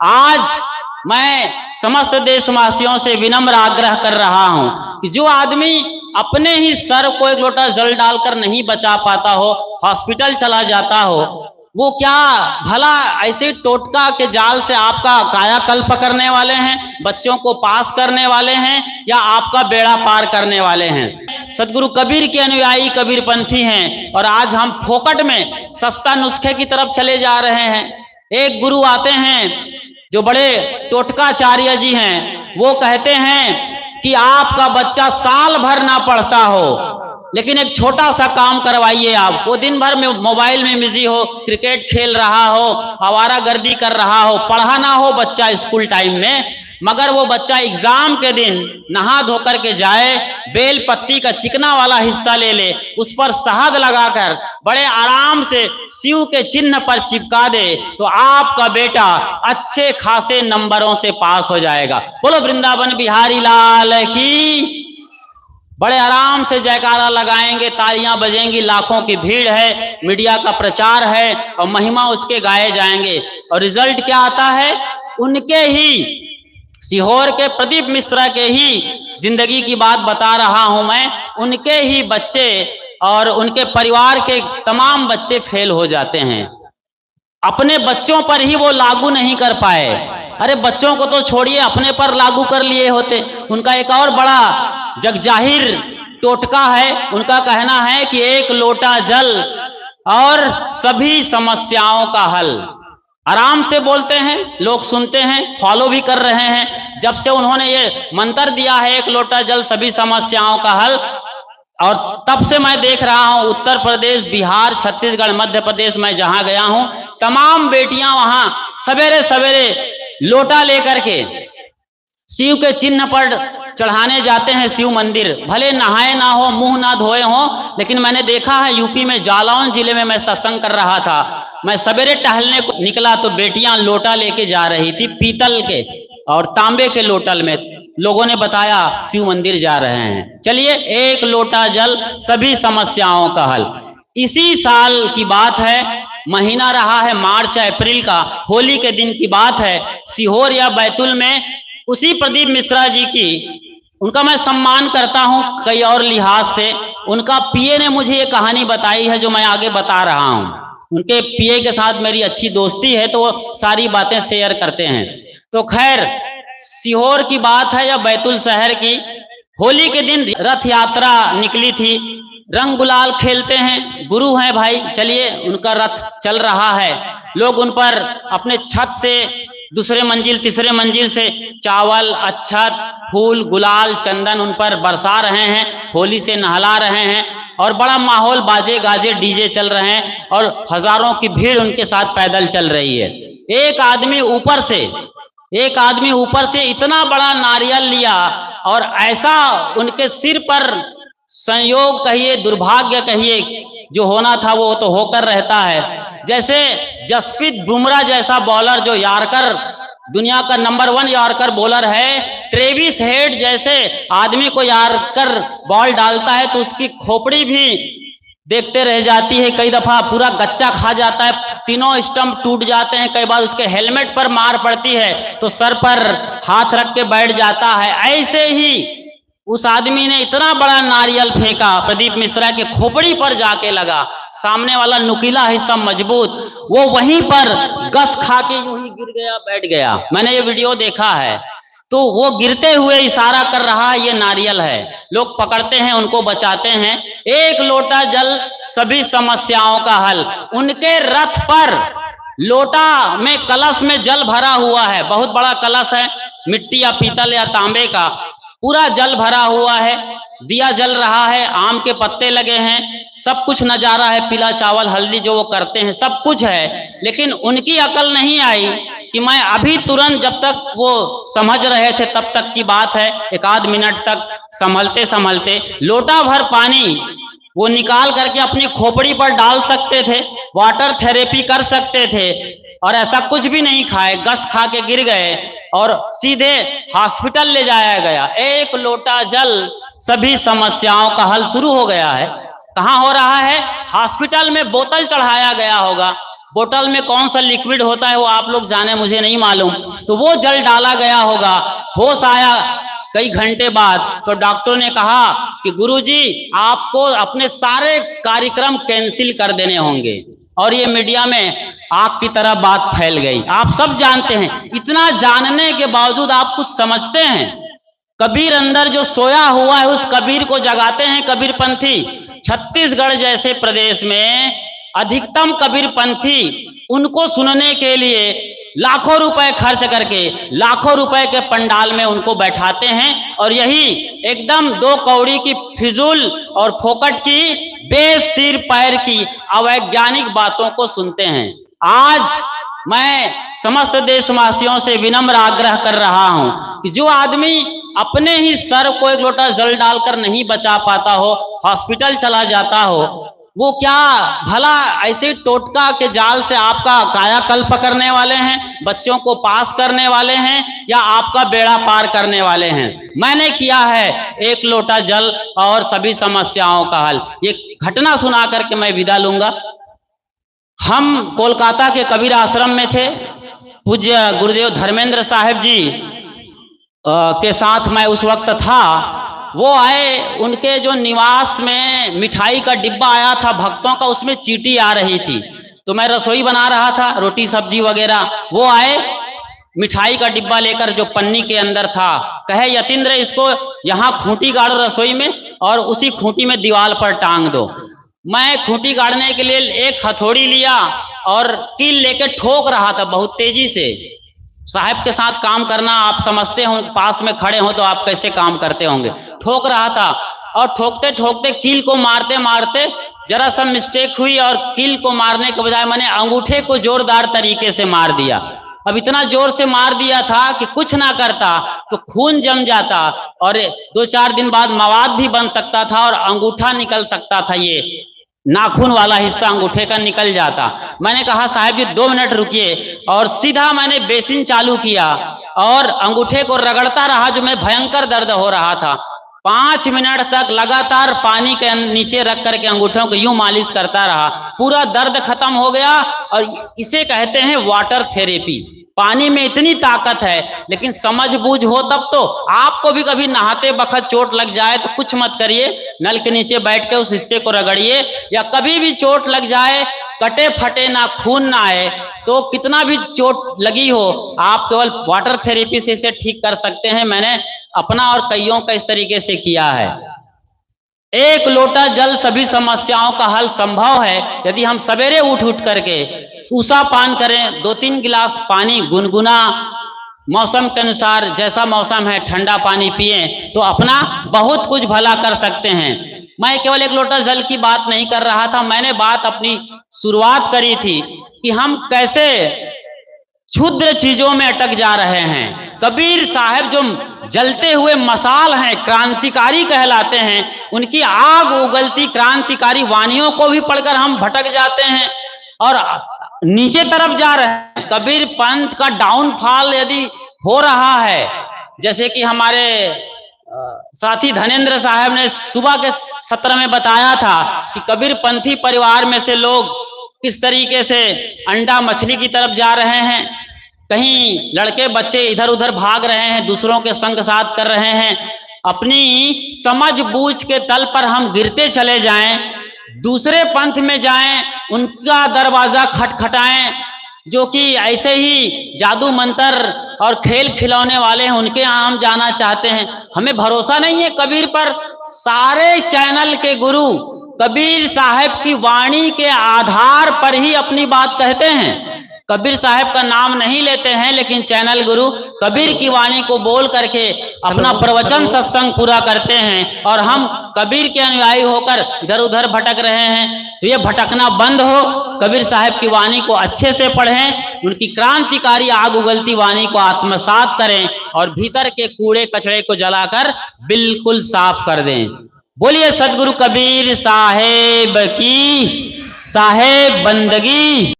आज मैं समस्त देशवासियों से विनम्र आग्रह कर रहा हूं कि जो आदमी अपने ही सर को एक लोटा जल डालकर नहीं बचा पाता हो, हॉस्पिटल चला जाता हो, वो क्या भला ऐसे टोटका के जाल से आपका कायाकल्प करने वाले हैं, बच्चों को पास करने वाले हैं, या आपका बेड़ा पार करने वाले हैं। सदगुरु कबीर के अनुयायी कबीरपंथी हैं और आज हम फोकट में सस्ता नुस्खे की तरफ चले जा रहे हैं। एक गुरु आते हैं जो बड़े टोटकाचार्य जी हैं, वो कहते हैं कि आपका बच्चा साल भर ना पढ़ता हो, लेकिन एक छोटा सा काम करवाइए आप। वो दिन भर में मोबाइल में बिजी हो, क्रिकेट खेल रहा हो, आवारागर्दी कर रहा हो, पढ़ा ना हो बच्चा स्कूल टाइम में, मगर वो बच्चा एग्जाम के दिन नहा धोकर के जाए, बेल पत्ती का चिकना वाला हिस्सा ले ले, उस पर शहद लगाकर बड़े आराम से शिव के चिन्ह पर चिपका दे, तो आपका बेटा अच्छे खासे नंबरों से पास हो जाएगा। बोलो वृंदावन बिहारी लाल की। बड़े आराम से जयकारा लगाएंगे, तालियां बजेंगी, लाखों की भीड़ है, मीडिया का प्रचार है और महिमा उसके गाए जाएंगे। और रिजल्ट क्या आता है? उनके ही सीहोर के प्रदीप मिश्रा के ही जिंदगी की बात बता रहा हूं मैं। उनके ही बच्चे और उनके परिवार के तमाम बच्चे फेल हो जाते हैं। अपने बच्चों पर ही वो लागू नहीं कर पाए। अरे बच्चों को तो छोड़िए, अपने पर लागू कर लिए होते। उनका एक और बड़ा जगजाहिर टोटका है। उनका कहना है कि एक लोटा जल और सभी समस्याओं का हल। आराम से बोलते हैं, लोग सुनते हैं, फॉलो भी कर रहे हैं। जब से उन्होंने ये मंत्र दिया है, एक लोटा जल सभी समस्याओं का हल, और तब से मैं देख रहा हूं उत्तर प्रदेश, बिहार, छत्तीसगढ़, मध्य प्रदेश में जहां गया हूं, तमाम बेटियां वहां सवेरे सवेरे लोटा लेकर के शिव के चिन्ह पर चढ़ाने जाते हैं शिव मंदिर। भले नहाए ना हो, मुंह ना धोए हो, लेकिन मैंने देखा है यूपी में जालौन जिले में मैं सत्संग कर रहा था, मैं सवेरे टहलने को निकला तो बेटियां लोटा लेके जा रही थी, पीतल के और तांबे के लोटल में। लोगों ने बताया शिव मंदिर जा रहे हैं। चलिए, एक लोटा जल सभी समस्याओं का हल। इसी साल की बात है, महीना रहा है मार्च अप्रैल का, होली के दिन की बात है। सीहोर या बैतूल में उसी प्रदीप मिश्रा जी की, उनका मैं सम्मान करता हूं कई और लिहाज से। उनका पीए ने मुझे ये कहानी बताई है जो मैं आगे बता रहा हूं। उनके पीए के साथ मेरी अच्छी दोस्ती है तो वो सारी बातें शेयर करते हैं। तो खैर, सीहोर की बात है या बैतूल शहर की, होली के दिन रथ यात्रा निकली थी। रंग गुलाल खेलते हैं, गुरु हैं भाई, चलिए उनका रथ चल रहा है। लोग उन पर अपने छत से दूसरे मंजिल तीसरे मंजिल से चावल, अक्षत, फूल, गुलाल, चंदन उन पर बरसा रहे हैं, होली से नहला रहे हैं और बड़ा माहौल, बाजे गाजे डीजे चल रहे हैं और हजारों की भीड़ उनके साथ पैदल चल रही है। एक आदमी ऊपर से इतना बड़ा नारियल लिया और ऐसा उनके सिर पर, संयोग कहिए, दुर्भाग्य कहिए, जो होना था वो तो होकर रहता है। जैसे जसप्रीत बुमराह जैसा बॉलर जो यार्कर, दुनिया का नंबर 1 यार्कर बॉलर है, ट्रेविस हेड जैसे आदमी को यार्कर बॉल डालता है तो उसकी खोपड़ी भी देखते रह जाती है, कई दफा पूरा गच्चा खा जाता है, तीनों स्टंप टूट जाते हैं, कई बार उसके हेलमेट पर मार पड़ती है तो सर पर हाथ रख के बैठ जाता है। ऐसे ही उस आदमी ने इतना बड़ा नारियल फेंका, प्रदीप मिश्रा के खोपड़ी पर जाके लगा, सामने वाला नुकीला हिस्सा मजबूत, वो वहीं पर गस खा के यूं ही गिर गया, बैठ गया। मैंने ये वीडियो देखा है। तो वो गिरते हुए इशारा कर रहा है, ये नारियल है। लोग पकड़ते हैं, उनको बचाते हैं। एक लोटा जल सभी समस्याओं का हल। उनके रथ पर लोटा में, कलश में जल भरा हुआ है, बहुत बड़ा कलश है, मिट्टी या पीतल या तांबे का, पूरा जल भरा हुआ है, दिया जल रहा है, आम के पत्ते लगे हैं, सब कुछ नजारा है, पीला चावल, हल्दी जो वो करते हैं सब कुछ है। लेकिन उनकी अकल नहीं आई कि मैं अभी तुरंत, जब तक वो समझ रहे थे तब तक की बात है, एक आध मिनट तक संभलते संभलते लोटा भर पानी वो निकाल करके अपनी खोपड़ी पर डाल सकते थे, वाटर थेरेपी कर सकते थे, और ऐसा कुछ भी नहीं खाए, गस खा के गिर गए और सीधे हॉस्पिटल ले जाया गया। एक लोटा जल सभी समस्याओं का हल शुरू हो गया है। कहां हो रहा है? हॉस्पिटल में बोतल चढ़ाया गया होगा, बोतल में कौन सा लिक्विड होता है वो आप लोग जाने, मुझे नहीं मालूम। तो वो जल डाला गया होगा। होश आया कई घंटे बाद तो डॉक्टर ने कहा कि गुरुजी आपको अपने सारे कार्यक्रम कैंसिल कर देने होंगे। और ये मीडिया में आग की तरह बात फैल गई। आप सब जानते हैं, इतना जानने के बावजूद आप कुछ समझते हैं? कबीर अंदर जो सोया हुआ है उस कबीर को जगाते हैं कबीरपंथी। छत्तीसगढ़ जैसे प्रदेश में अधिकतम कबीरपंथी उनको सुनने के लिए लाखों रुपए खर्च करके लाखों रुपए के पंडाल में उनको बैठाते हैं और यही एकदम दो कौड़ी की फिजूल और फोकट की बेसिर पैर की अवैज्ञानिक बातों को सुनते हैं। आज मैं समस्त देशवासियों से विनम्र आग्रह कर रहा हूं कि जो आदमी अपने ही सर को एक लोटा जल डालकर नहीं बचा पाता हो, हॉस्पिटल चला जाता हो, वो क्या भला ऐसे टोटका के जाल से आपका कायाकल्प करने वाले हैं, बच्चों को पास करने वाले हैं या आपका बेड़ा पार करने वाले हैं? मैंने किया है एक लोटा जल और सभी समस्याओं का हल। ये घटना सुना करके मैं विदा लूंगा। हम कोलकाता के कबीर आश्रम में थे। पूज्य गुरुदेव धर्मेंद्र साहिब जी के साथ मैं उस वक्त था। वो आए, उनके जो निवास में मिठाई का डिब्बा आया था भक्तों का, उसमें चींटी आ रही थी। तो मैं रसोई बना रहा था, रोटी सब्जी वगैरह। वो आए मिठाई का डिब्बा लेकर जो पन्नी के अंदर था, कहे यतीन्द्र इसको यहाँ खूंटी गाड़ो रसोई में और उसी खूंटी में दीवार पर टांग दो। मैं खूंटी गाड़ने के लिए एक हथौड़ी लिया और कील लेकर ठोक रहा था बहुत तेजी से। साहब के साथ काम करना आप समझते हो, पास में खड़े हो तो आप कैसे काम करते होंगे। ठोक रहा था और ठोकते ठोकते कील को मारते मारते जरा सा मिस्टेक हुई और कील को मारने के बजाय मैंने अंगूठे को जोरदार तरीके से मार दिया। अब इतना जोर से मार दिया था कि कुछ ना करता तो खून जम जाता और 2-4 दिन बाद मवाद भी बन सकता था और अंगूठा निकल सकता था। ये नाखून वाला हिस्सा अंगूठे का निकल जाता। मैंने कहा साहब जी 2 मिनट रुकिए और सीधा मैंने बेसिन चालू किया और अंगूठे को रगड़ता रहा जो मैं भयंकर दर्द हो रहा था। 5 मिनट तक लगातार पानी के नीचे रख करके अंगूठों को यूं मालिश करता रहा। पूरा दर्द खत्म हो गया और इसे कहते हैं वाटर थेरेपी। पानी में इतनी ताकत है, लेकिन समझ बूझ हो तब तो। आपको भी कभी नहाते बखत चोट लग जाए तो कुछ मत करिए, नल के नीचे बैठ के उस हिस्से को रगड़िए। या कभी भी चोट लग जाए, कटे फटे ना खून ना आए, तो कितना भी चोट लगी हो आप केवल वाटर थेरेपी से इसे ठीक कर सकते हैं। मैंने अपना और कईयों का इस तरीके से किया है। एक लोटा जल सभी समस्याओं का हल संभव है यदि हम सवेरे उठ करके ऊषा पान करें। 2-3 गिलास पानी गुनगुना, मौसम के अनुसार जैसा मौसम है ठंडा पानी पिए तो अपना बहुत कुछ भला कर सकते हैं। मैं केवल एक लोटा जल की बात नहीं कर रहा था, मैंने बात अपनी शुरुआत करी थी कि हम कैसे क्षुद्र चीजों में अटक जा रहे हैं। कबीर साहब जो जलते हुए मसाल हैं, क्रांतिकारी कहलाते हैं, उनकी आग उगलती क्रांतिकारी वाणियों को भी पढ़कर हम भटक जाते हैं और नीचे तरफ जा रहे हैं। कबीर पंथ का डाउनफॉल यदि हो रहा है, जैसे कि हमारे साथी धनेंद्र साहब ने सुबह के सत्र में बताया था कि कबीर पंथी परिवार में से लोग किस तरीके से अंडा मछली की तरफ जा रहे हैं। कहीं लड़के बच्चे इधर उधर भाग रहे हैं, दूसरों के संग साथ कर रहे हैं। अपनी समझ बूझ के तल पर हम गिरते चले जाएं, दूसरे पंथ में जाएं, उनका दरवाजा खटखटाएं जो कि ऐसे ही जादू मंत्र और खेल खिलौने वाले हैं, उनके यहाँ हम जाना चाहते हैं। हमें भरोसा नहीं है कबीर पर। सारे चैनल के गुरु कबीर साहब की वाणी के आधार पर ही अपनी बात कहते हैं। कबीर साहब का नाम नहीं लेते हैं, लेकिन चैनल गुरु कबीर की वाणी को बोल करके अपना प्रवचन सत्संग पूरा करते हैं और हम कबीर के अनुयायी होकर इधर उधर भटक रहे हैं। तो ये भटकना बंद हो, कबीर साहब की वाणी को अच्छे से पढ़ें, उनकी क्रांतिकारी आग उगलती वाणी को आत्मसात करें और भीतर के कूड़े कचड़े को जलाकर बिल्कुल साफ कर दें। बोलिए सदगुरु कबीर साहेब की साहेब बंदगी।